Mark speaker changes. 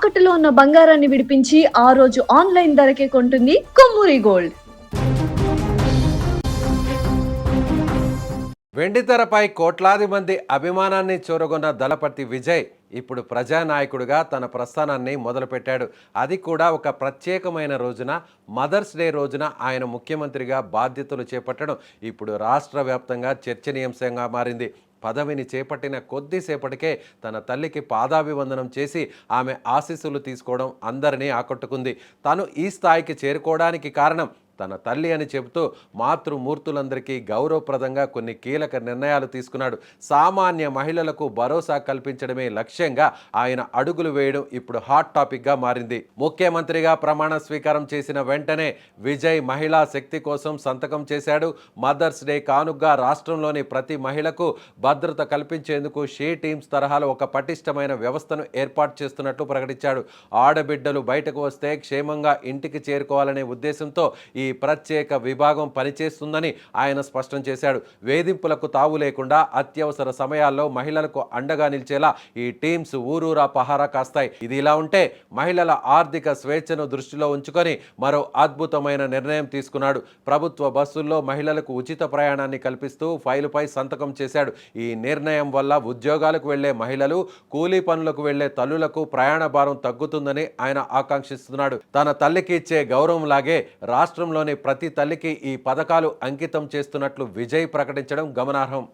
Speaker 1: తాకట్టులో ఉన్న బంగారాన్ని విడిపించి ఆ రోజు ఆన్లైన్ ధరకే కొంటుంది కొమ్మూరి గోల్డ్.
Speaker 2: వెండితెరపై కోట్లాది మంది అభిమానాన్ని చూరగొన్న దళపతి విజయ్ ఇప్పుడు ప్రజానాయకుడిగా తన ప్రస్థానాన్ని మొదలుపెట్టాడు. అది కూడా ఒక ప్రత్యేకమైన రోజున, మదర్స్ డే రోజున ఆయన ముఖ్యమంత్రిగా బాధ్యతలు చేపట్టడం ఇప్పుడు రాష్ట్ర వ్యాప్తంగా చర్చనీయాంశంగా మారింది. పదవిని చేపట్టిన కొద్దిసేపటికే తన తల్లికి పాదాభివందనం చేసి ఆమె ఆశీస్సులు తీసుకోవడం అందరినీ ఆకట్టుకుంది. తాను ఈ స్థాయికి చేరుకోవడానికి కారణం తన తల్లి అని చెబుతూ మాతృమూర్తులందరికీ గౌరవప్రదంగా కొన్ని కీలక నిర్ణయాలు తీసుకున్నాడు. సామాన్య మహిళలకు భరోసా కల్పించడమే లక్ష్యంగా ఆయన అడుగులు వేయడం ఇప్పుడు హాట్ టాపిక్గా మారింది. ముఖ్యమంత్రిగా ప్రమాణ స్వీకారం చేసిన వెంటనే విజయ్ మహిళా శక్తి కోసం సంతకం చేశాడు. మదర్స్ డే కానుగ్గా రాష్ట్రంలోని ప్రతి మహిళకు భద్రత కల్పించేందుకు షీ టీమ్స్ తరహాలో ఒక పటిష్టమైన వ్యవస్థను ఏర్పాటు చేస్తున్నట్లు ప్రకటించాడు. ఆడబిడ్డలు బయటకు వస్తే క్షేమంగా ఇంటికి చేరుకోవాలనే ఉద్దేశంతో ఈ ప్రత్యేక విభాగం పనిచేస్తుందని ఆయన స్పష్టం చేశాడు. వేధింపులకు తావు లేకుండా అత్యవసర సమయాల్లో మహిళలకు అండగా నిలిచేలా ఈ టీమ్స్ ఊరూరా పహారా కాస్తాయి. ఇది ఇలా ఉంటే మహిళల ఆర్థిక స్వేచ్ఛను దృష్టిలో ఉంచుకొని మరో అద్భుతమైన నిర్ణయం తీసుకున్నాడు. ప్రభుత్వ బస్సుల్లో మహిళలకు ఉచిత ప్రయాణాన్ని కల్పిస్తూ ఫైలుపై సంతకం చేశాడు. ఈ నిర్ణయం వల్ల ఉద్యోగాలకు వెళ్లే మహిళలు, కూలీ పనులకు వెళ్లే తల్లులకు ప్రయాణ భారం తగ్గుతుందని ఆయన ఆకాంక్షిస్తున్నాడు. తన తల్లికి ఇచ్చే గౌరవం లాగే రాష్ట్రంలోని ప్రతి తల్లికి ఈ పథకాలు అంకితం చేస్తున్నట్లు విజయ్ ప్రకటించడం గమనార్హం.